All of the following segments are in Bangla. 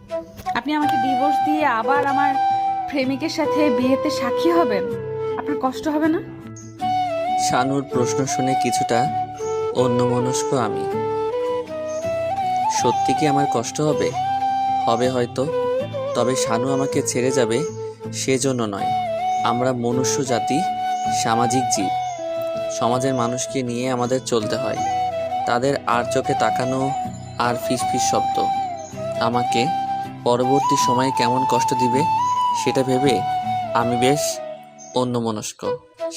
আপনি আমাকে ডিভোর্স দিয়ে আবার আমার প্রেমিকের সাথে বিয়েতে সাক্ষী হবেন? আপনার কষ্ট হবে না? শানুর প্রশ্ন শুনে কিছুটা অন্যমনস্ক আমি। সত্যি কি আমার কষ্ট হবে? হবে হয়তো। তবে শানু আমাকে ছেড়ে যাবে সেজন্য নয়। আমরা মনুষ্য জাতি, সামাজিক জীব। সমাজের মানুষকে নিয়ে আমাদের চলতে হয়। তাদের আর চোখে তাকানো আর ফিসফিস শব্দ আমাকে পরবর্তী সময়ে কেমন কষ্ট দিবে সেটা ভেবে আমি বেশ অন্যমনস্ক।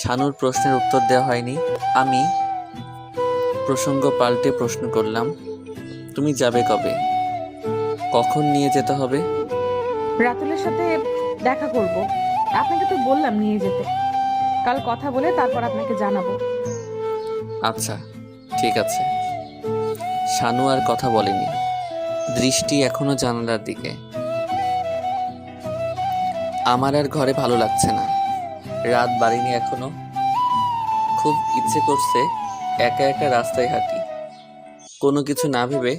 শানুর প্রশ্নের উত্তর দেওয়া হয়নি। আমি প্রসঙ্গ পাল্টে প্রশ্ন করলাম, তুমি যাবে কবে? কখন নিয়ে যেতে হবে? রাতুলের সাথে দেখা করব। আপনাকে তো বললাম নিয়ে যেতে। কাল কথা বলে তারপর আপনাকে জানাবো। আচ্ছা, ঠিক আছে। শানু আর কথা বলেনি, দৃষ্টি এখনো জানালার দিকে। আমার আর ঘরে ভালো লাগছে না। রাত বাড়িনি এখনো। খুব ইচ্ছে করছে একা একা রাস্তায় হাঁটি। কোনো কিছু না ভেবে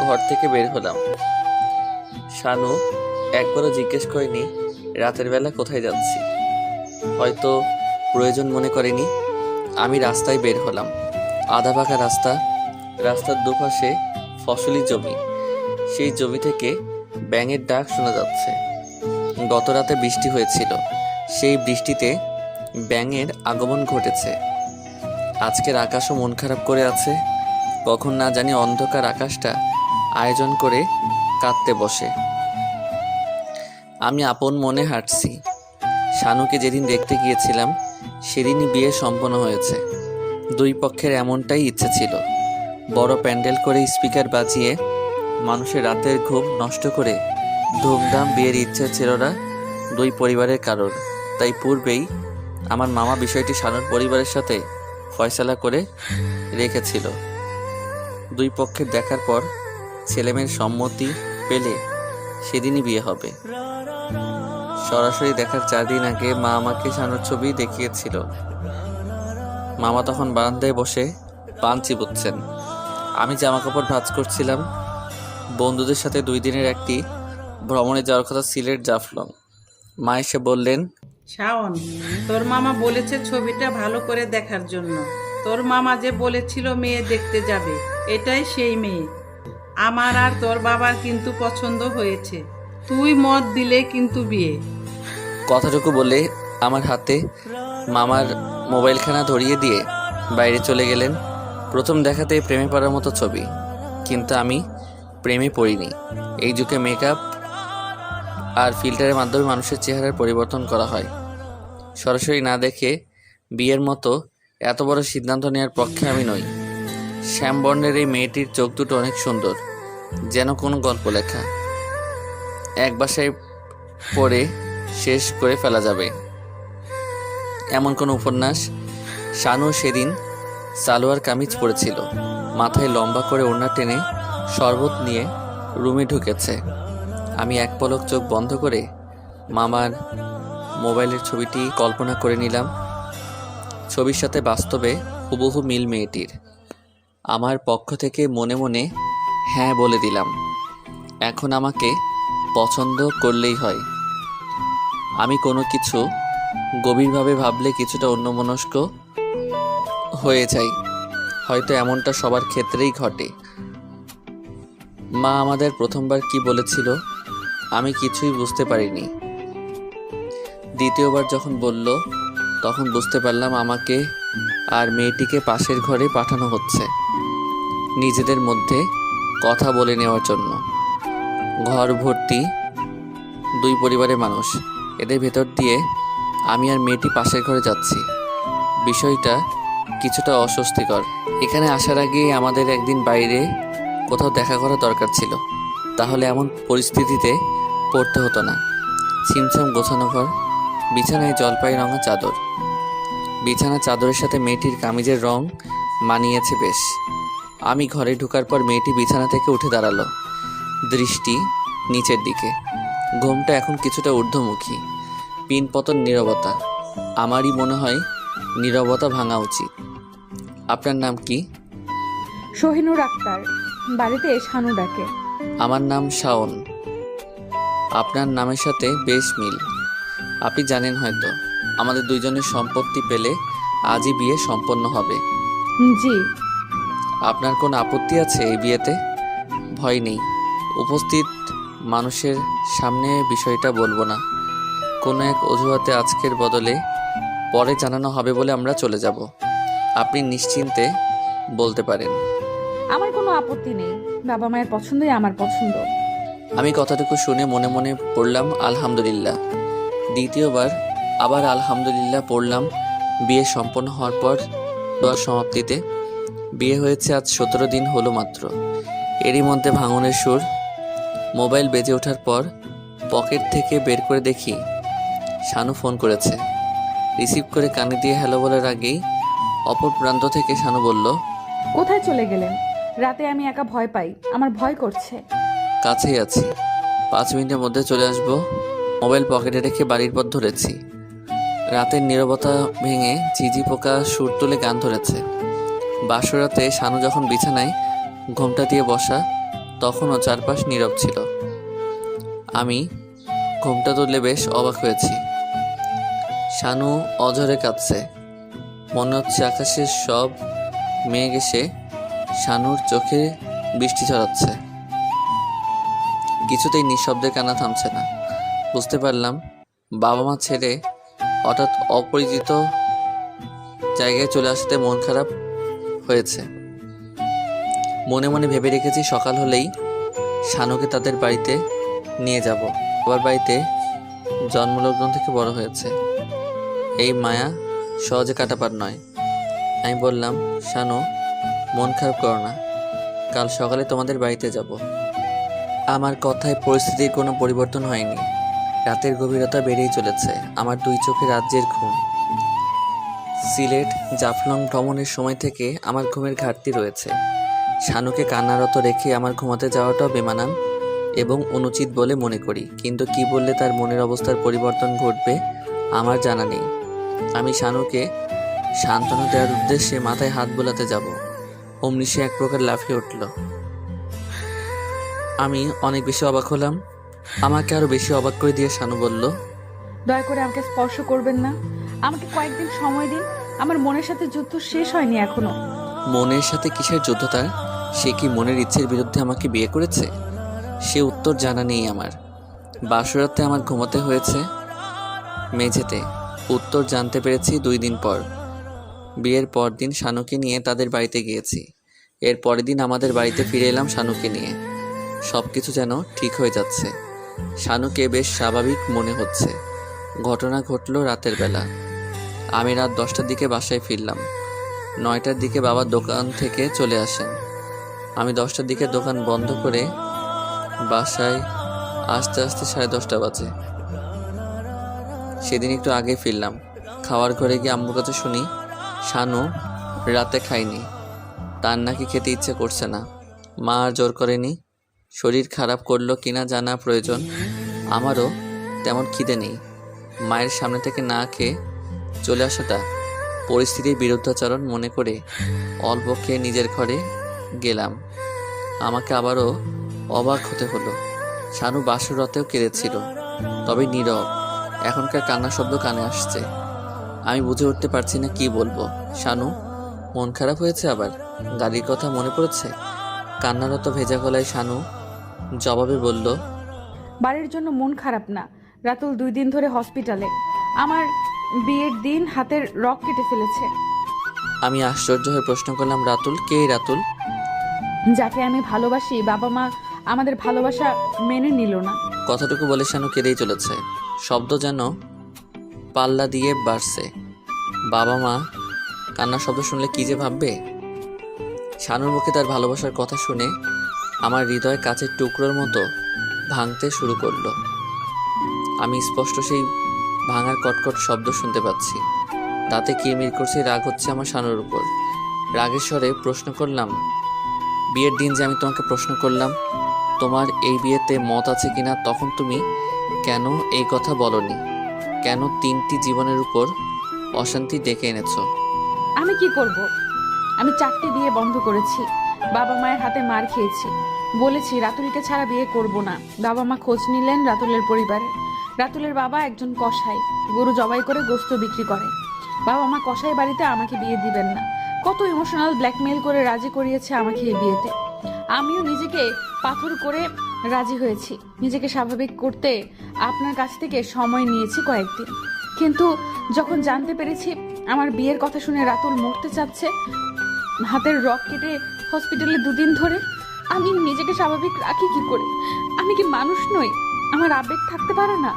ঘর থেকে বের হলাম। শানু একবারও জিজ্ঞেস করেনি রাতের বেলা কোথায় যাচ্ছি। হয়তো প্রয়োজন মনে করেনি। আমি রাস্তায় বের হলাম। আধা পাকা রাস্তা, রাস্তার দুপাশে ফসলি জমি। সেই জমি থেকে ব্যাঙের ডাক শোনা যাচ্ছে। গত রাতে বৃষ্টি হয়েছিল, সেই বৃষ্টিতে ব্যাঙের আগমন ঘটেছে। আজকের আকাশও মন খারাপ করে আছে। কখন না জানি অন্ধকার আকাশটা আয়োজন করে কাঁদতে বসে। আমি আপন মনে হাঁটছি। শানুকে যেদিন দেখতে গিয়েছিলাম সেদিনই বিয়ে সম্পন্ন হয়েছে। দুই পক্ষের এমনটাই ইচ্ছে ছিল। বড় প্যান্ডেল করে স্পিকার বাজিয়ে মানুষের রাতের ঘুম নষ্ট করে ধুমধাম বিয়ের ইচ্ছে ছিল না দুই পরিবারের কারোর। তাই পূর্বেই আমার মামা বিষয়টি শানুর পরিবারের সাথে ফয়সালা করে রেখেছিল। দুই পক্ষের দেখার পর ছেলেমেয়ের সম্মতি পেলে সেদিনই বিয়ে হবে। সরাসরি দেখার 4 দিন আগে মা আমাকে শানুর ছবি দেখিয়েছিল। মামা তখন বারান্দায় বসে পান চিবুচ্ছেন। আমি জামা কাপড় ভাঁজ করছিলাম। বন্ধুদের সাথে 2 দিনের একটি ভ্রমণে যাওয়ার কথা সিলেট জাফলং। মা এসে বললেন, শাওন, তোর মামা বলেছে ছবিটা ভালো করে দেখার জন্য। তোর মামা যে বলেছিল মেয়ে দেখতে যাবে, এটাই সেই মেয়ে। আমার আর তোর বাবার কিন্তু পছন্দ হয়েছে। তুই মত দিলে কিন্তু বিয়ে। কথাটুকু বলে আমার হাতে মামার মোবাইলখানা ধরিয়ে দিয়ে বাইরে চলে গেলেন। প্রথম দেখাতেই প্রেমে পড়ার মতো ছবি। কিন্তু আমি প্রেমে পড়িনি। এই যুগে মেকআপ আর ফিল্টারের মাধ্যমে মানুষের চেহারার পরিবর্তন করা হয়। সরাসরি না দেখে বিয়ের মতো এত বড় সিদ্ধান্ত নেওয়ার পক্ষে আমি নই। শ্যামবর্ণের এই মেয়েটির চোখ দুটো অনেক সুন্দর, যেন কোনো গল্প লেখা। এক বাসায় পড়ে শেষ করে ফেলা যাবে এমন কোনো উপন্যাস। শানু সেদিন সালোয়ার কামিজ পরেছিল, মাথায় লম্বা করে ওড়না টেনে শরবত নিয়ে রুমে ঢুকেছে। আমি এক পলক চোখ বন্ধ করে মামার মোবাইলের ছবিটি কল্পনা করে নিলাম। ছবির সাথে বাস্তবে হুবহু মিল মেয়েটির। আমার পক্ষ থেকে মনে মনে হ্যাঁ বলে দিলাম। এখন আমাকে পছন্দ করলেই হয়। আমি কোনো কিছু গভীরভাবে ভাবলে কিছুটা অন্যমনস্ক হয়ে যাই। হয়তো এমনটা সবার ক্ষেত্রেই ঘটে। মা আমাদের প্রথমবার কি বলেছিল আমি কিছুই বুঝতে পারিনি। দ্বিতীয়বার যখন বলল তখন বুঝতে পারলাম আমাকে আর মেয়েটিকে পাশের ঘরে পাঠানো হচ্ছে নিজেদের মধ্যে কথা বলে নেওয়ার জন্য। ঘর ভর্তি দুই পরিবারের মানুষ। এদের ভেতর দিয়ে আমি আর মেয়েটি পাশের ঘরে যাচ্ছি। বিষয়টা কিছুটা অস্বস্তিকর। এখানে আসার আগেই আমাদের একদিন বাইরে কোথাও দেখা করা দরকার ছিল, তাহলে এমন পরিস্থিতিতে পড়তে হতো না। ছিমছাম গোছানো ঘর, বিছানায় জলপাই রঙা চাদর। বিছানা চাদরের সাথে মেয়েটির কামিজের রং মানিয়েছে বেশ। আমি ঘরে ঢোকার পর মেয়েটি বিছানা থেকে উঠে দাঁড়ালো, দৃষ্টি নিচের দিকে। ঘুমটা এখন কিছুটা ঊর্ধ্বমুখী। পিনপতন নীরবতা। আমারই মনে হয় নীরবতা ভাঙা উচিত। আপনার নাম কি? শহিনুর আক্তার। বাড়িতে শানু ডাকে। আমার নাম শাওন। আপনার নামের সাথে বেশ মিল। আপনি জানেন হয়তো আমাদের দুইজনের সম্পত্তি পেলে আজই বিয়ে সম্পন্ন হবে। জি। আপনার কোনো আপত্তি আছে এই বিয়েতে? ভয় নেই, উপস্থিত মানুষের সামনে বিষয়টা বলবো না। কোনো এক অজুহাতে আজকের বদলে পরে জানানো হবে বলে আমরা চলে যাব। আপনি নিশ্চিন্তে বলতে পারেন। আমার কোনো আপত্তি নেই, বাবা মায়ের পছন্দই আমার পছন্দ। আমি কথাটুকু শুনে মনে মনে পড়লাম আলহামদুলিল্লাহ। দ্বিতীয়বার আবার আলহামদুলিল্লাহ পড়লাম। বিয়ে সম্পন্ন হওয়ার পর দোয়ার সমাপ্তিতে। বিয়ে হয়েছে আজ 17 দিন হলো মাত্র। এরই মধ্যে ভাঙনের সুর। মোবাইল বেজে ওঠার পর পকেট থেকে বের করে দেখি শানু ফোন করেছে। রিসিভ করে কানে দিয়ে হ্যালো বলার আগেই অপর প্রান্ত থেকে শানু বলল, কোথায় চলে গেলেন? রাতে আমি একা ভয় পাই, আমার ভয় করছে। কাছেই আছি, 5 মিনিটের মধ্যে চলে আসবো। মোবাইল পকেটে রেখে বাড়ির পথ ধরেছি। রাতের নীরবতা ভেঙে ঝিঝি পোকা সুর তুলে গান ধরেছে। বাসরাতে শানু যখন বিছানায় ঘোমটা দিয়ে বসা, তখনও চারপাশ নীরব ছিল। আমি ঘোমটা তুললে বেশ অবাক হয়েছি। শানু অঝরে কাঁদছে। মনে হচ্ছে আকাশের সব মেঘ এসে শানুর চোখে বৃষ্টি ছড়াচ্ছে। কিছুতেই নিঃশব্দে কান্না থামছে না। বুঝতে পারলাম বাবা মা ছেড়ে হঠাৎ অপরিচিত জায়গায় চলে আসতে মন খারাপ হয়েছে। মনে মনে ভেবে রেখেছি সকাল হলেই শানুকে তাদের বাড়িতে নিয়ে যাব। বাবার বাড়িতে জন্মলগ্ন থেকে বড় হয়েছে। এই মায়া সহজে কাটাবার নয়। আমি বললাম, শানু মন খারাপ করো না, কাল সকালে তোমাদের বাড়িতে যাব। আমার কথায় পরিস্থিতির কোনো পরিবর্তন হয়নি। রাতের গভীরতা বেড়েই চলেছে। আমার 2 চোখে রাজ্যের ঘুম। সিলেট জাফলং ভ্রমণের সময় থেকে আমার ঘুমের ঘাটতি রয়েছে। শানুকে কান্নারত রেখে আমার ঘুমাতে যাওয়াটাও বেমানান এবং অনুচিত বলে মনে করি। কিন্তু কি বললে তার মনের অবস্থার পরিবর্তন ঘটবে আমার জানা নেই। আমি শানুকে সান্ত্বনা দেওয়ার উদ্দেশ্যে মাথায় হাত বোলাতে যাব, অমনি সে এক প্রকার লাফিয়ে উঠল। আমি অনেক বেশি অবাক হলাম। আমাকে আরো বেশি অবাক করে দিয়ে শানু বলল, দয়া করে আমাকে স্পর্শ করবেন না, আমাকে কয়েকদিন সময় দিন। আমার মনের সাথে যুদ্ধ শেষ হয়নি এখনো। মনের সাথে কিসের যুদ্ধ তার? সে কি মনের ইচ্ছের বিরুদ্ধে আমাকে বিয়ে করেছে? সে উত্তর জানা নেই আমার। বাসরাতে আমার ঘুমাতে হয়েছে মেঝেতে। উত্তর জানতে পেরেছি 2 দিন পর। বিয়ের পর দিন শানুকে নিয়ে তাদের বাড়িতে গিয়েছি। এর পরের দিন আমাদের বাড়িতে ফিরে এলাম শানুকে নিয়ে। সব কিছু যেন ঠিক হয়ে যাচ্ছে। শানুকে বেশ স্বাভাবিক মনে হচ্ছে। ঘটনা ঘটল রাতের বেলা। আমি রাত 10টার দিকে বাসায় ফিরলাম। 9টার দিকে বাবা দোকান থেকে চলে আসেন। আমি 10টার দিকে দোকান বন্ধ করে বাসায় আস্তে আস্তে 10:30 বাজে। সেদিন একটু আগে ফিরলাম। খাওয়ার ঘরে গিয়ে আম্মুর কাছে শুনি শানু রাতে খায়নি, তার নাকি খেতে ইচ্ছে করছে না। মা আর জোর করেনি। শরীর খারাপ করলো কিনা জানা প্রয়োজন। আমারও তেমন খিদে নেই। মায়ের সামনে থেকে না খেয়ে চলে আসাটা পরিস্থিতির বিরুদ্ধাচরণ মনে করে অল্প খেয়ে নিজের ঘরে গেলাম। আমাকে আবারও অবাক হতে হলো। শানু বাসরাতেও কেঁদেছিল, তবে নীরব। এখনকার কান্নার শব্দ কানে আসছে। আমি বুঝে উঠতে পারছি না কি বলবো। শানু মন খারাপ হয়েছে আবার? গাড়ির কথা মনে পড়েছে? কান্নারত ভেজা গলায় শানু জবাবে বলল, বাড়ির জন্য মন খারাপ না, রাতুল 2 দিন ধরে হসপিটালে। আমার বিয়ের দিন হাতের রক কেটে ফেলেছে। আমি আশ্চর্য হয়ে প্রশ্ন করলাম, রাতুল? কে রাতুল? যাকে আমি ভালোবাসি, বাবা মা আমাদের ভালোবাসা মেনে নিল না। কথাটুকু বলে শানু কেঁদেই চলেছে। শব্দ যেন পাল্লা দিয়ে বাড়ছে। বাবা মা কান্নার শব্দ শুনলে কি যে ভাববে। শানুর মুখে তার ভালোবাসার কথা শুনে আমার হৃদয় কাচের টুকরোর মতো ভাঙতে শুরু করলো। আমি স্পষ্ট সেই ভাঙার কটকট শব্দ শুনতে পাচ্ছি। তাতে কিরমির করছে, রাগ হচ্ছে আমার শানুর উপর। রাগের স্বরে প্রশ্ন করলাম, বিয়ের দিন যে আমি তোমাকে প্রশ্ন করলাম তোমার এই বিয়েতে মত আছে কিনা, তখন তুমি কেন এই কথা বলনি? কেন 3টি জীবনের উপর অশান্তি ডেকে এনেছো? আমি কি করব? আমি 4টি বিয়ে বন্ধ করেছি, বাবা মায়ের হাতে মার খেয়েছি, বলেছি রাতুলকে ছাড়া বিয়ে করব না। বাবা মা খোঁজ নিলেন রাতুলের পরিবারে। রাতুলের বাবা একজন কসাই, গরু জবাই করে গোশত বিক্রি করে। বাবা মা কসাই বাড়িতে আমাকে বিয়ে দিবেন না। কত ইমোশনাল ব্ল্যাকমেইল করে রাজি করিয়েছে আমাকে এই বিয়েতে। আমিও নিজেকে পাথর করে রাজি হয়েছি। নিজেকে স্বাভাবিক করতে আপনার কাছ থেকে সময় নিয়েছি কয়েকদিন, কিন্তু যখন জানতে পেরেছি আমার বিয়ের কথা শুনে রাতুল মরতে চাচ্ছে, হাতের রক কেটে হসপিটালে 2 দিন ধরে, আমি নিজেকে স্বাভাবিক রাখি কি করে? আমি কি মানুষ নই? আমার আবেগ থাকতে পারে না?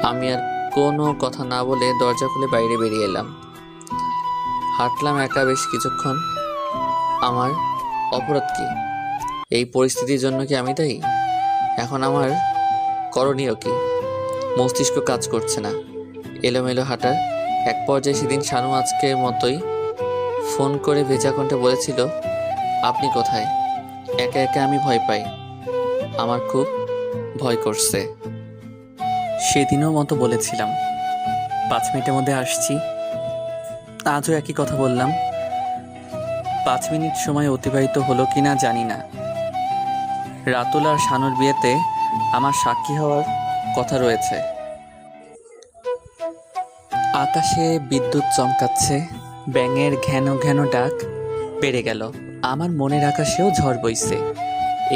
আমি আর কোনো কথা না বলে দরজা খুলে বাইরে বেরিয়ে এলাম। হাঁটলাম একা বেশ কিছুক্ষণ। আমার অপরাধ কি? এই পরিস্থিতির জন্য কি আমি দায়ী? এখন আমার করণীয় কি? মস্তিষ্ক কাজ করছে না, এলোমেলো হাঁটার। এক পর্যায়ে সেদিন শানু আজকের মতোই ফোন করে ভেজা কণ্ঠে বলেছিল, আপনি কোথায়? একা একা আমি ভয় পাই, আমার খুব ভয় করছে। সেদিনও মতো বলেছিলাম 5 মিনিটের মধ্যে আসছি, আজও একই কথা বললাম। 5 মিনিট সময় অতিবাহিত হলো কিনা জানি না। রাতুল আর শানুর বিয়েতে আমার সাক্ষী হওয়ার কথা রয়েছে। আকাশে বিদ্যুৎ চমকাচ্ছে, ব্যাঙের ঘ্যানো ঘ্যানো ডাক বেড়ে গেল। আমার মনের আকাশেও ঝড় বইছে।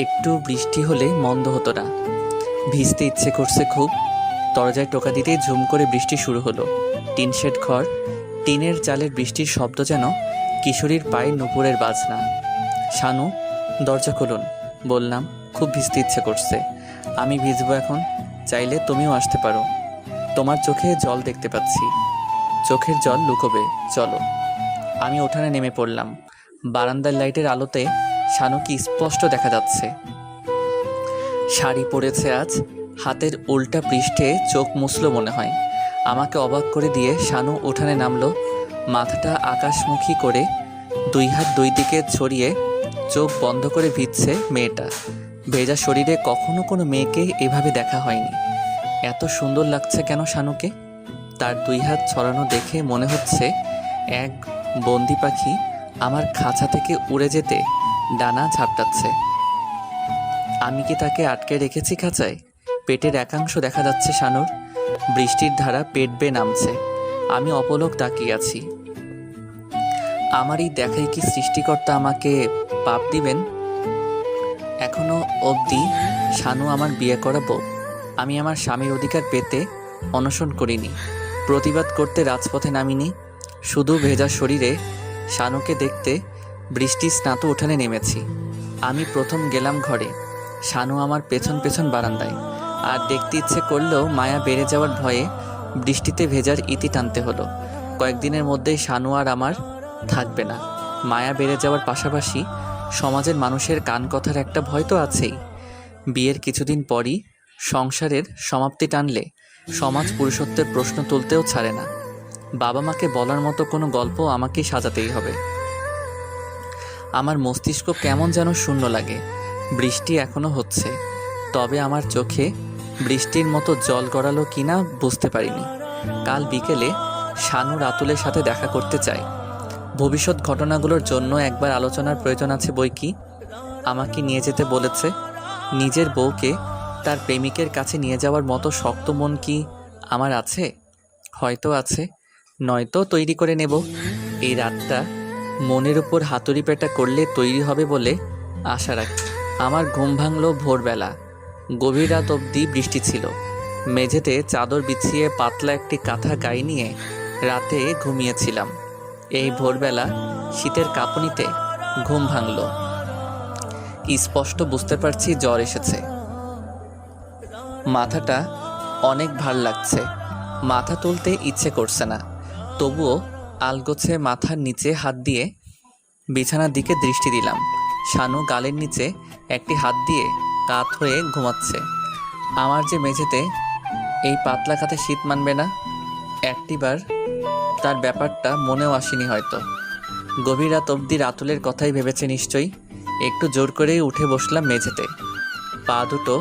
একটু বৃষ্টি হলে মন্দ হতো না, ভিজতে ইচ্ছে করছে খুব। দরজায় টোকা দিতেই ঝুম করে বৃষ্টি শুরু হলো। টিন শেড ঘর, টিনের চালের বৃষ্টির শব্দ যেন কিশোরীর পায়ে নুপুরের বাজনা। শানু, দরজা খুলুন বললাম, খুব ভিজতে ইচ্ছে করছে। আমি ভিজবো এখন, চাইলে তুমিও আসতে পারো। তোমার চোখে জল দেখতে পাচ্ছি, চোখের জল লুকোবে, চলো। আমি উঠানে নেমে পড়লাম। বারান্দার লাইটের আলোতে শানুকে স্পষ্ট দেখা যাচ্ছে। শাড়ি পরেছে আজ, হাতের উল্টা পৃষ্ঠে চোখ মুছলো মনে হয়। আমাকে অবাক করে দিয়ে শানু উঠানে নামলো। মাথাটা আকাশমুখী করে 2 হাত 2 দিকে ছড়িয়ে চোখ বন্ধ করে ভিজছে মেয়েটা। ভেজা শরীরে কখনো কোনো মেয়েকে এভাবে দেখা হয়নি। এত সুন্দর লাগছে কেন শানুকে? তার 2 হাত ছড়ানো দেখে মনে হচ্ছে এক বন্দি পাখি আমার খাঁচা থেকে উড়ে যেতে ডানা ঝাপটাচ্ছে। আমি কি তাকে আটকে রেখেছি খাঁচায়? পেটের একাংশ দেখা যাচ্ছে শানুর। বৃষ্টির ধারা পেট বেয়ে নামছে। আমি অপলক তাকিয়ে আছি। আমার এই দেখাই কি সৃষ্টিকর্তা আমাকে পাপ দিবেন? এখনো অবধি শানু আমার বিয়ে করা বউ। আমি আমার স্বামীর অধিকার পেতে অনশন করিনি, প্রতিবাদ করতে রাজপথে নামিনি। শুধু ভেজা শরীরে শানুকে দেখতে বৃষ্টি স্নাত উঠানে নেমেছি। আমি প্রথম গেলাম ঘরে, শানু আমার পেছন পেছন বারান্দায়। আর দেখতে ইচ্ছে করলেও মায়া বেড়ে যাওয়ার ভয়ে বৃষ্টিতে ভেজার ইতি টানতে হলো। কয়েকদিনের মধ্যেই শানু আর আমার থাকবে না। মায়া বেড়ে যাওয়ার পাশাপাশি সমাজের মানুষের কান কথার একটা ভয় তো আছেই। বিয়ের কিছুদিন পরই সংসারের সমাপ্তি টানলে সমাজ পুরুষত্বের প্রশ্ন তুলতেও ছাড়ে না। বাবা মাকে বলার মতো কোনো গল্প আমাকেই সাজাতেই হবে। আমার মস্তিষ্ক কেমন যেন শূন্য লাগে। বৃষ্টি এখনো হচ্ছে, তবে আমার চোখে বৃষ্টির মতো জল গড়ালো কিনা বুঝতে পারিনি। কাল বিকেলে শানু রাতুলের সাথে দেখা করতে চাই। ভবিষ্যৎ ঘটনাগুলোর জন্য একবার আলোচনার প্রয়োজন আছে বই কি। আমাকে নিয়ে যেতে বলেছে। নিজের বউকে তার প্রেমিকের কাছে নিয়ে যাওয়ার মতো শক্ত মন কি আমার আছে? হয়তো আছে, নয়তো তৈরি করে নেব। এই রাতটা মনের উপর হাতুড়ি পেটা করলে তৈরি হবে বলে আশা রাখি। আমার ঘুম ভাঙল ভোরবেলা। গভীর রাত অবধি বৃষ্টি ছিল। মেঝেতে চাদর বিছিয়ে পাতলা একটি কাঁথা গায়ে নিয়ে রাতে ঘুমিয়েছিলাম। এই ভোরবেলা শীতের কাঁপুনিতে ঘুম ভাঙল। স্পষ্ট বুঝতে পারছি জ্বর এসেছে। মাথাটা অনেক ভার লাগছে, মাথা তুলতে ইচ্ছে করছে না। তবুও আলগোছে মাথার নিচে হাত দিয়ে বিছানার দিকে দৃষ্টি দিলাম। শানু গালের নিচে একটি হাত দিয়ে কাত হয়ে ঘুমাচ্ছে। আমার যে মেঝেতে এই পাতলা কাঁথে শীত মানবে না, একটিবার তার ব্যাপারটা মনেও আসেনি হয়তো। গভীর রাত অবধি রাতুলের কথাই ভেবেছে নিশ্চয়ই। একটু জোর করেই উঠে বসলাম মেঝেতে। পা দুটো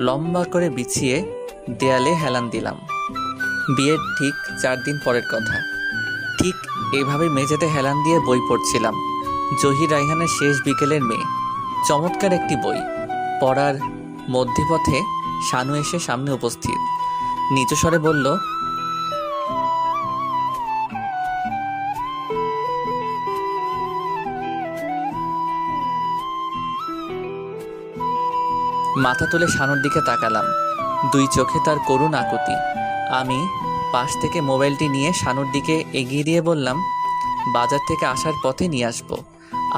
লম্বা করে বিছিয়ে দেয়ালে হেলান দিলাম। বিয়ের ঠিক 4 দিন পরের কথা। ঠিক এভাবে মেঝেতে হেলান দিয়ে বই পড়ছিলাম। জহির রায়হানের শেষ বিকেলের মেয়ে। চমৎকার একটি বই পড়ার মধ্যপথে শানু এসে সামনে উপস্থিত। নিচু স্বরে বলল, মাথা তুলে শানুর দিকে তাকালাম। দুই চোখে তার করুণ আকুতি। আমি পাশ থেকে মোবাইলটি নিয়ে শানুর দিকে এগিয়ে দিয়ে বললাম, বাজার থেকে আসার পথে নিয়ে আসবো।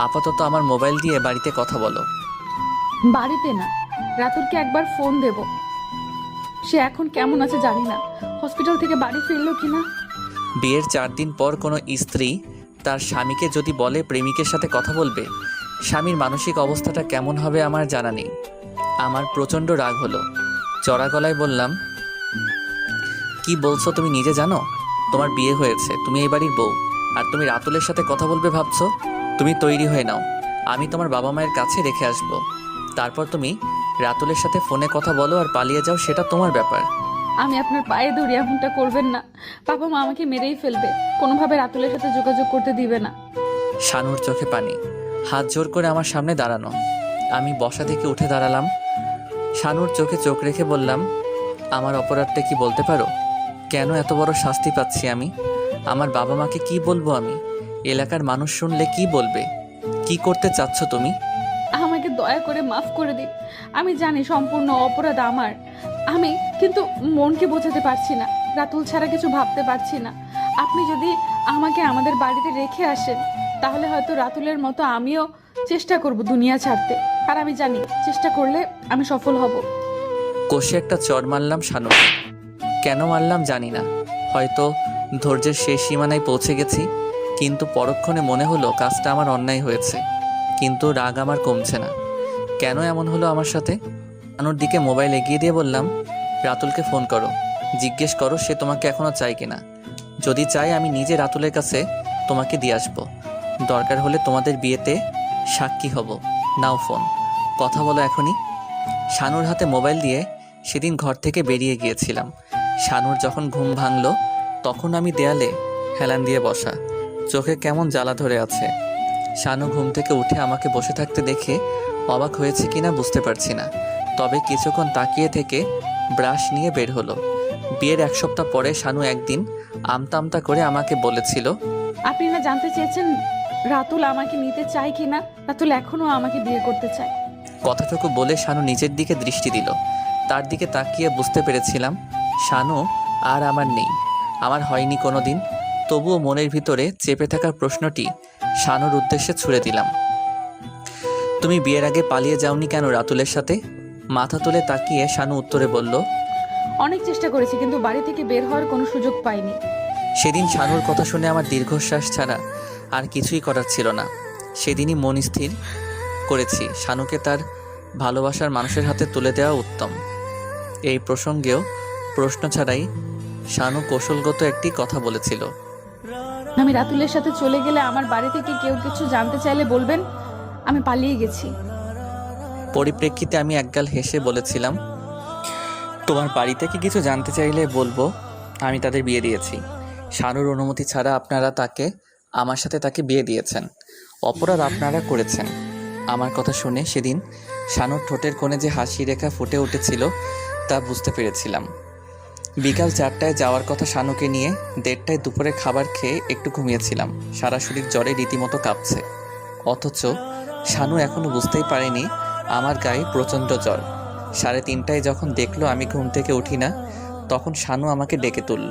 আপাতত আমার মোবাইল দিয়ে বাড়িতে কথা বলো। বাড়িতে না, রাতুলকে একবার ফোন দেব। সে এখন কেমন আছে জানি না, হসপিটাল থেকে বাড়ি ফিরলো কিনা। বিয়ের 4 দিন পর কোনো স্ত্রী তার স্বামীকে যদি বলে প্রেমিকের সাথে কথা বলবে, স্বামীর মানসিক অবস্থাটা কেমন হবে আমার জানা নেই। আমার প্রচণ্ড রাগ হলো। চড়া গলায় বললাম, কি বলছো তুমি নিজে জানো? তোমার বিয়ে হয়েছে, তুমি এই বাড়ির বউ, আর তুমি রাতুলের সাথে কথা বলবে ভাবছো? তুমি তৈরি হয়ে নাও, আমি তোমার বাবা মায়ের কাছে রেখে আসব। তারপর তুমি রাতুলের সাথে ফোনে কথা বলো আর পালিয়ে যাও, সেটা তোমার ব্যাপার। আমি আপনার পায়ে ধরি, এমনটা করবেন না। বাবা মা আমাকে মেরেই ফেলবে, কোনোভাবে রাতুলের সাথে যোগাযোগ করতে দিবে না। শানুর চোখে পানি, হাত জোর করে আমার সামনে দাঁড়ানো। আমি বসা থেকে উঠে দাঁড়ালাম। শানুর চোখে চোখ রেখে বললাম, আমার অপরাধটা কি বলতে পারো? কেন এত বড় শাস্তি পাচ্ছি আমি? আমার বাবা মাকে কি বলবো আমি? এলাকার মানুষ শুনলে কি বলবে? কি করতে চাচ্ছ তুমি? আমাকে দয়া করে মাফ করে দিন। আমি জানি সম্পূর্ণ অপরাধ আমার, আমি কিন্তু মনকে বোঝাতে পারছি না, রাতুল ছাড়া কিছু ভাবতে পারছি না। আপনি যদি আমাকে আমাদের বাড়িতে রেখে আসেন, তাহলে হয়তো রাতুলের মতো আমিও চেষ্টা করব দুনিয়া ছাড়তে। আর আমি জানি চেষ্টা করলে আমি সফল হব। কষে একটা চড় মারলাম শানুর। কেন মারলাম জানি না, হয়তো ধৈর্যের শেষ সীমানায় পৌঁছে গেছি। কিন্তু পরক্ষণে মনে হলো কাজটা আমার অন্যায় হয়েছে, কিন্তু রাগ আমার কমছে না। কেন এমন হলো আমার সাথে? শানুর দিকে মোবাইল এগিয়ে দিয়ে বললাম, রাতুলকে ফোন করো, জিজ্ঞেস করো সে তোমাকে এখনও চায় কিনা। যদি চাই আমি নিজে রাতুলের কাছে তোমাকে দিয়ে আসবো। দরকার হলে তোমাদের বিয়েতে সাক্ষী হব। নাও ফোন, কথা বলো এখনই। শানুর হাতে মোবাইল দিয়ে সেদিন ঘর থেকে বেরিয়ে গিয়েছিলাম। শানুর যখন ঘুম ভাঙল, তখন আমি দেয়ালে হেলান দিয়ে বসা, চোখে কেমন জ্বালা ধরে আছে। শানু ঘুম থেকে উঠে আমাকে বসে থাকতে দেখে অবাক হয়েছে কিনা বুঝতে পারছি না, তবে কিছুক্ষণ তাকিয়ে থেকে ব্রাশ নিয়ে বের হলো। বিয়ের 1 সপ্তাহ পরে শানু একদিন আমতা আমতা করে আমাকে বলেছিল, আপনি না জানতে চেয়েছেন রাতুল আমাকে নিতে চায় কিনা? রাতুল এখনো আমাকে বিয়ে করতে চায়। কথাটুকু বলে শানু নিজের দিকে দৃষ্টি দিল। তার দিকে তাকিয়ে বুঝতে পেরেছিলাম শানু আর আমার নেই, আমার হয়নি কোনো দিন। তবুও মনের ভিতরে চেপে থাকা প্রশ্নটি শানুর উদ্দেশ্যে ছুড়ে দিলাম, তুমি বিয়ের আগে পালিয়ে যাওনি কেন রাতুলের সাথে? মাথা তুলে তাকিয়ে শানু উত্তরে বলল, অনেক চেষ্টা করেছি, কিন্তু বাড়ি থেকে বের হওয়ার কোনো সুযোগ পাইনি। সেদিন শানুর কথা শুনে আমার দীর্ঘশ্বাস ছাড়া আর কিছুই করার ছিল না। সেদিনই মন স্থির করেছি শানুকে তার ভালোবাসার মানুষের হাতে তুলে দেওয়া উত্তম। এই প্রসঙ্গেও প্রশ্ন ছাড়াই শানু কৌশলগত একটি কথা বলেছিল, আমি রাতুলের সাথে চলে গেলে আমার বাড়ি থেকে কেউ কিছু জানতে চাইলে বলবেন আমি পালিয়ে গেছি। পরিপ্রেক্ষিতে আমি একগাল হেসে বলেছিলাম, তোমার বাড়ি থেকে কিছু জানতে চাইলে বলবো আমি তাদের বিয়ে দিয়েছি। শানুর অনুমতি ছাড়া আপনারা আমার সাথে তাকে বিয়ে দিয়েছেন, অপরাধ আপনারা করেছেন। আমার কথা শুনে সেদিন শানুর ঠোঁটের কোণে যে হাসি রেখা ফুটে উঠেছিল তা বুঝতে পেরেছিলাম। বিকাল 4টায় যাওয়ার কথা শানুকে নিয়ে, 1:30টায় দুপুরে খাবার খেয়ে একটু ঘুমিয়েছিলাম। সারা শরীর জ্বরে রীতিমতো কাঁপছে, অথচ শানু এখনও বুঝতেই পারেনি আমার গায়ে প্রচণ্ড জ্বর। 3:30টায় যখন দেখলো আমি ঘুম থেকে উঠি না, তখন শানু আমাকে ডেকে তুলল।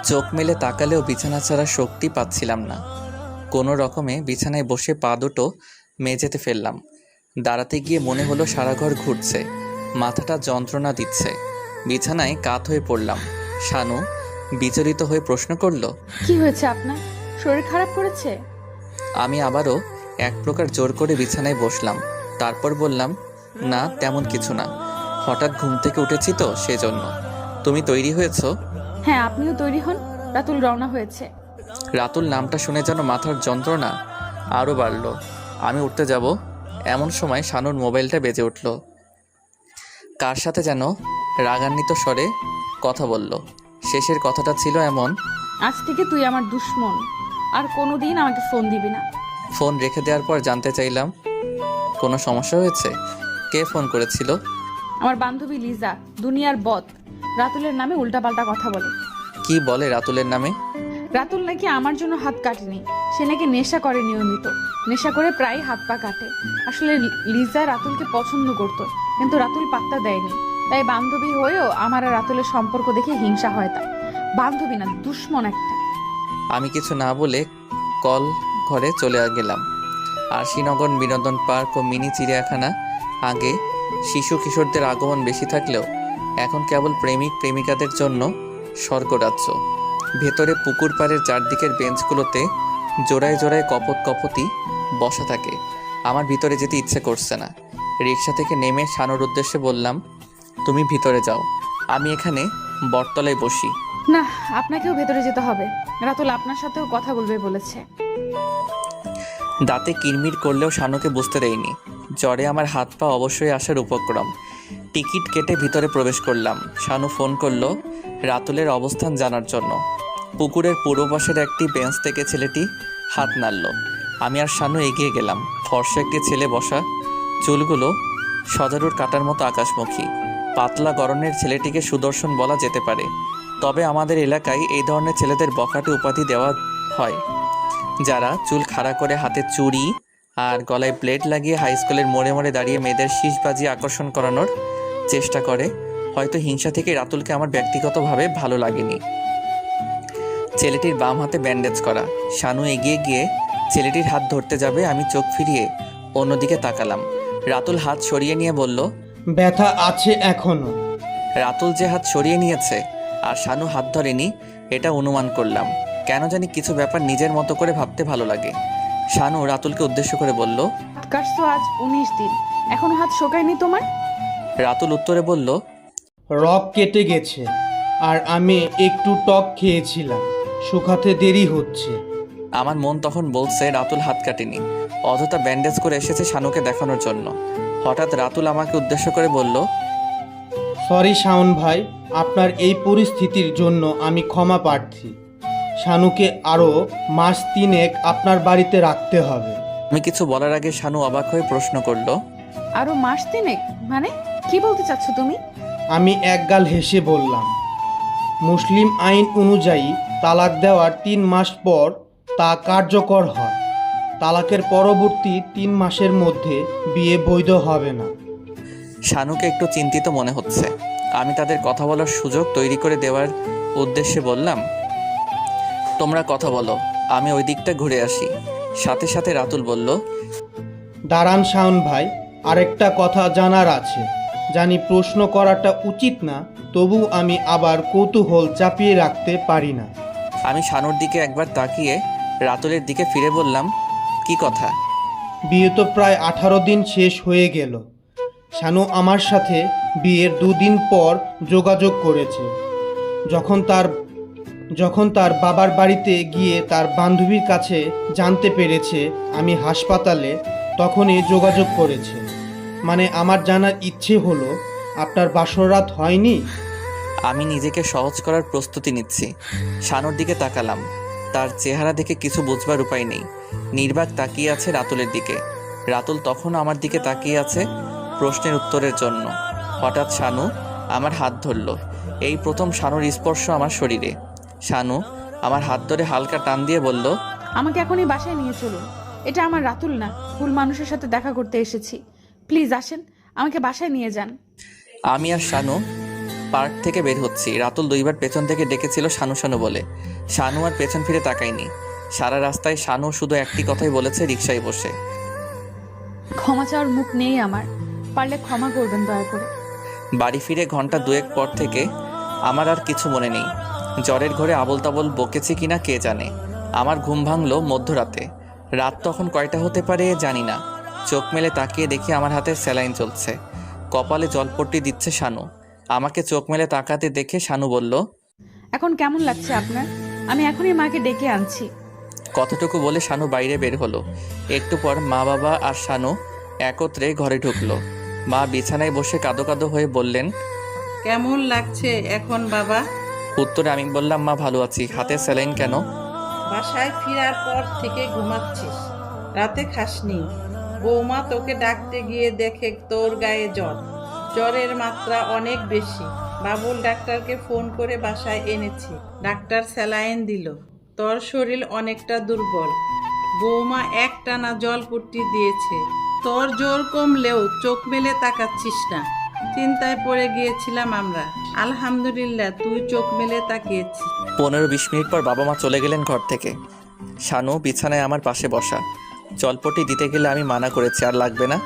চোখ মেলে তাকালেও বিছানা ছাড়ার শক্তি পাচ্ছিলাম না। কোনো রকমে বিছানায় বসে পা দুটো মেঝেতে ফেললাম। দাঁড়াতে গিয়ে মনে হলো সারা ঘর ঘুরছে, মাথাটা যন্ত্রণা দিচ্ছে। বিছানায় কাত হয়ে পড়লাম। শানু বিচলিত হয়ে প্রশ্ন করল, কি হয়েছে আপনার? শরীর খারাপ করেছে? আমি আবারও এক প্রকার জোর করে বিছানায় বসলাম। তারপর বললাম, না তেমন কিছু না, হঠাৎ ঘুম থেকে উঠেছি তো সেজন্য। তুমি তৈরি হয়েছো? হ্যাঁ, আপনিও তৈরি হন, রাতুল রওনা হয়েছে। রাতুল নামটা শুনে যেন মাথার যন্ত্রণা আরও বাড়ল। আমি উঠতে যাব এমন সময় শানুর মোবাইলটা বেজে উঠল। কার সাথে যেন রাগান্বিত স্বরে কথা বলল। শেষের কথাটা ছিল এমন, আজ থেকে তুই আমার দুশ্মন, আর কোনোদিন আমাকে ফোন দিবি না। ফোন রেখে দেওয়ার পর জানতে চাইলাম, কোনো সমস্যা হয়েছে? কে ফোন করেছিল? আমার বান্ধবী লিজা, দুনিয়ার বদ, রাতুলের নামে উল্টাপাল্টা কথা বলে। কি বলে রাতুলের নামে? রাতুল নাকি আমার জন্য হাত কাটেনি, সে নাকি নেশা করে নিয়মিত, নেশা করে প্রায় হাত পা কাটে। আসলে লিজা রাতুলকে পছন্দ করত, কিন্তু রাতুল পাত্তা দেয়নি। তাই বান্ধবী হয়েও আমার আর রাতুলের সম্পর্ক দেখে হিংসা হয় তার। বান্ধবী না, দুশ্মন একটা। আমি কিছু না বলে কল ঘরে চলে গেলাম। আরশিনগর বিনোদন পার্ক ও মিনি চিড়িয়াখানা আগে শিশু কিশোরদের আগমন বেশি থাকলেও এখন কেবল প্রেমিক প্রেমিকাদের জন্য স্বর্গরাজ্য। ভেতরে পুকুর পাড়ের চারদিকের বেঞ্চগুলোতে জোড়ায় জোড়ায় কপত কপতি বসা থাকে। আমার ভিতরে যেতে ইচ্ছে করছে না। রিক্সা থেকে নেমে শানুর উদ্দেশ্যে বললাম, তুমি ভিতরে যাও, আমি এখানে বটতলায় বসি। না, আপনাকেও ভেতরে যেতে হবে। রাতুল আপনার সাথেও কথা বলবে বলেছে। দাঁতে কিরমির করলেও শানুকে বুঝতে দেয়নি। জ্বরে আমার হাত পা অবশ্যই আসার উপক্রম। টিকিট কেটে ভিতরে প্রবেশ করলাম। শানু ফোন করলো রাতুলের অবস্থান জানার জন্য। পুকুরের পূর্ব পাশের একটি বেঞ্চ থেকে ছেলেটি হাত নাড়ল। আমি আর শানু এগিয়ে গেলাম। ফর্সা একটি ছেলে বসা, চুলগুলো সজারুর কাটার মতো আকাশমুখী। পাতলা গড়নের ছেলেটিকে সুদর্শন বলা যেতে পারে। তবে আমাদের এলাকায় এই ধরনের ছেলেদের বখাটে উপাধি দেওয়া হয়, যারা চুল খাড়া করে হাতে চুড়ি আর গলায় প্লেট লাগিয়ে হাই স্কুলের মোড়ে মোড়ে দাঁড়িয়ে মেয়েদের শীষ বাজিয়ে আকর্ষণ করানোর চেষ্টা করে। হয়তো হিংসা থেকে রাতুলকে আমার ব্যক্তিগতভাবে ভালো লাগেনি। ছেলেটির বাম হাতে ব্যান্ডেজ করা। শানু এগিয়ে গিয়ে ছেলেটির হাত ধরতে যাবে, আমি চোখ ফিরিয়ে অন্যদিকে তাকালাম। রাতুল হাত সরিয়ে নিয়ে বলল, ব্যথা আছে এখনো। রাতুল যে হাত সরিয়ে নিয়েছে আর শানু হাত ধরেনি, এটা অনুমান করলাম। কেন জানি কিছু ব্যাপার নিজের মতো করে ভাবতে ভালো লাগে। শানু রাতুলকে উদ্দেশ্য করে বলল, হাত কাটছো আজ 19 দিন, এখনো হাত শোকায়নি তোমার? রাতুল উত্তরে বলল, রগ কেটে গেছে আর আমি একটু টক খেয়েছিলাম, শুকাতে দেরি হচ্ছে। আমার মন তখন বলছে রাতুল হাত কাটেনি, অযথা ব্যান্ডেজ করে এসেছে শানুকে দেখানোর জন্য। হঠাৎ রাতুল আমাকে উদ্দেশ্য করে বলল, সরি শাওন ভাই, আপনার এই পরিস্থিতির জন্য আমি ক্ষমা প্রার্থী। শানুকে আরও মাস 3 আপনার বাড়িতে রাখতে হবে। আমি কিছু বলার আগে শানু অবাক হয়ে প্রশ্ন করল, আরো মাস 3? মানে কি বলতে চাচ্ছ তুমি? আমি একগাল হেসে বললাম, মুসলিম আইন অনুযায়ী তালাক দেওয়ার 3 মাস পর তা কার্যকর হয়। তালাকের পরবর্তী 3 মাসের মধ্যে বিয়ে বৈধ হবে না। শানুকে একটু চিন্তিত মনে হচ্ছে। আমি তাদের কথা বলার সুযোগ তৈরি করে দেওয়ার উদ্দেশ্যে বললাম, তোমরা কথা বলো, আমি ওই দিকটা ঘুরে আসি। সাথে সাথে রাতুল বলল, দাঁড়ান শাওন ভাই, আরেকটা কথা জানার আছে। জানি প্রশ্ন করাটা উচিত না, তবু আমি আবার কৌতূহল চাপিয়ে রাখতে পারি না। আমি শানুর দিকে একবার তাকিয়ে রাতুলের দিকে ফিরে বললাম, কি কথা? বিয়ে তো প্রায় 18 দিন শেষ হয়ে গেল। শানু আমার সাথে বিয়ের 2 দিন পর যোগাযোগ করেছে। যখন তার বাবার বাড়িতে গিয়ে তার বান্ধবীর কাছে জানতে পেরেছে আমি হাসপাতালে, তখনই যোগাযোগ করেছে। মানে আমার জানার ইচ্ছে হলো, আপনার বাসরাত হয়নি? আমি নিজেকে সহজ করার প্রস্তুতি নিচ্ছি। শানুর দিকে তাকালাম। তার চেহারা দেখে কিছু বুঝবার উপায় নেই। নির্বাক তাকিয়ে আছে রাতুলের দিকে। রাতুল তখন আমার দিকে তাকিয়ে আছে প্রশ্নের উত্তরের জন্য। হঠাৎ শানু আমার হাত ধরল। এই প্রথম শানুর স্পর্শ আমার শরীরে। শানু আমার হাত ধরে হালকা টান দিয়ে বলল, আমাকে এখনই বাসায় নিয়ে চলুন। এটা আমার রাতুল না, ভুল মানুষের সাথে দেখা করতে এসেছি। প্লিজ আসেন, আমাকে বাসায় নিয়ে যান। আমি আর শানু পার্ক থেকে বের হচ্ছি। রাতুল 2বার পেছন থেকে ডেকেছিল শানু শানু বলে। শানু আর পেছন ফিরে তাকায়নি। সারা রাস্তায় শানু শুধু একটি কথাই বলেছে, রিকশায় বসে। ক্ষমা চাওয়ার মুখ নেই আমার, পারলে ক্ষমা করবেন দয়া করে। বাড়ি ফিরে ঘন্টা 2 পর থেকে আমার আর কিছু মনে নেই। জ্বরের ঘরে আবল তাবল বকেছি কিনা কে জানে। আমার ঘুম ভাঙলো মধ্যরাতে। রাত তখন কয়টা হতে পারে জানি না। চোখ মেলে তাকিয়ে দেখি আমার হাতে স্যালাইন চলছে। কপালে জলপট্টি দিচ্ছে শানু। আমাকে চোখ মেলে তাকাতে দেখে শানু বলল, এখন কেমন লাগছে আপনার? আমি এখনই মাকে ডেকে আনছি। কতটুকু বলে শানু বাইরে বের হলো। একটু পর মা বাবা আর শানু একত্রে ঘরে ঢুকলো। মা বিছানায় বসে কাঁদো কাঁদো হয়ে বললেন, কেমন লাগছে এখন বাবা? উত্তরে আমি বললাম, মা ভালো আছি। হাতে স্যালাইন কেন? বাসায় ফেরার পর থেকে ঘুমাচ্ছিস, রাতে খাসনি। বৌমা তোকে ডাকতে গিয়ে দেখে তোর গায়ে জ্বর, জ্বরের মাত্রা অনেক বেশি। বাবুল ডাক্তারকে ফোন করে বাসায় এনেছি, ডাক্তার স্যালাইন দিল। তোর শরীর অনেকটা দুর্বল, বৌমা একটানা জলপট্টি দিয়েছে। তোর জোর কমলেও চোখ মেলে তাকাচ্ছিস না, চিন্তায় পড়ে গিয়েছিলাম আমরা। আলহামদুলিল্লাহ তুই চোখ মেলে তাকিয়েছিস। 15-20 মিনিট পর বাবা মা চলে গেলেন ঘর থেকে। শানু বিছানায় আমার পাশে বসা। জলপটি দিতে গেলে আমি মানা করেছি, আর লাগবে না।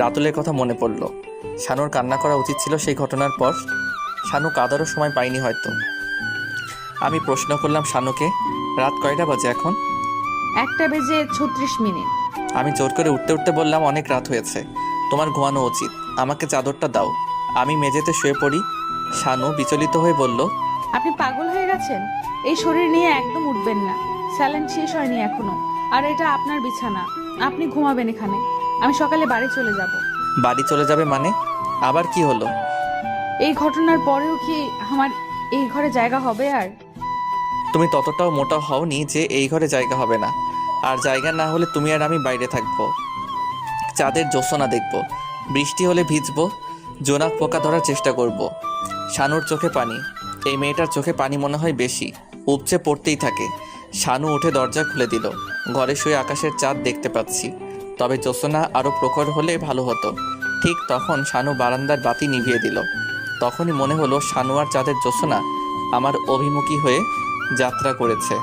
রাতুলের কথা মনে পড়ল। শানুর কান্না করা উচিত ছিল সেই ঘটনার পর। শানু কাঁদারও সময় পাইনি হয়তো। আমি প্রশ্ন করলাম শানুকে, রাত কয়টা বাজে এখন? 1:36। আমি জোর করে উঠতে উঠতে বললাম, অনেক রাত হয়েছে, তোমার ঘুমানো উচিত, আমাকে চাদরটা দাও। আমি মেঝেতে শুয়ে পড়ি। শানু বিচলিত হয়ে বলল, আপনি পাগল হয়ে গেছেন? এই শরীর নিয়ে একদম উঠবেন না, স্যালাইন শেষ হয়নি এখনো। আর এটা আপনার বিছানা, আপনি ঘুমাবেন এখানে। আমি সকালে বাড়ি চলে যাব। বাড়ি চলে যাবে মানে? আবার কি হলো? এই ঘটনার পরেও কি আমার এই ঘরে জায়গা হবে? আর তুমি ততটাও মোটা হওনি যে এই ঘরে জায়গা হবে না। আর জায়গা না হলে তুমি আর আমি বাইরে থাকবো, চাঁদের জ্যোৎস্না দেখব, বৃষ্টি হলে ভিজবো, জোনাক পোকা ধরার চেষ্টা করব। শানুর চোখে পানি। এই মেয়েটার চোখে পানি মনে হয় বেশি, উপচে পড়তেই থাকে। শানু উঠে দরজা খুলে দিল। ঘরে শুয়ে আকাশের চাঁদ দেখতে পাচ্ছি, তবে জ্যোৎস্না আরও প্রখর হলে ভালো হতো। ঠিক তখন শানু বারান্দার বাতি নিভিয়ে দিল। তখনই মনে হলো শানু আর চাঁদের জ্যোৎস্না আমার অভিমুখী হয়ে যাত্রা করেছে।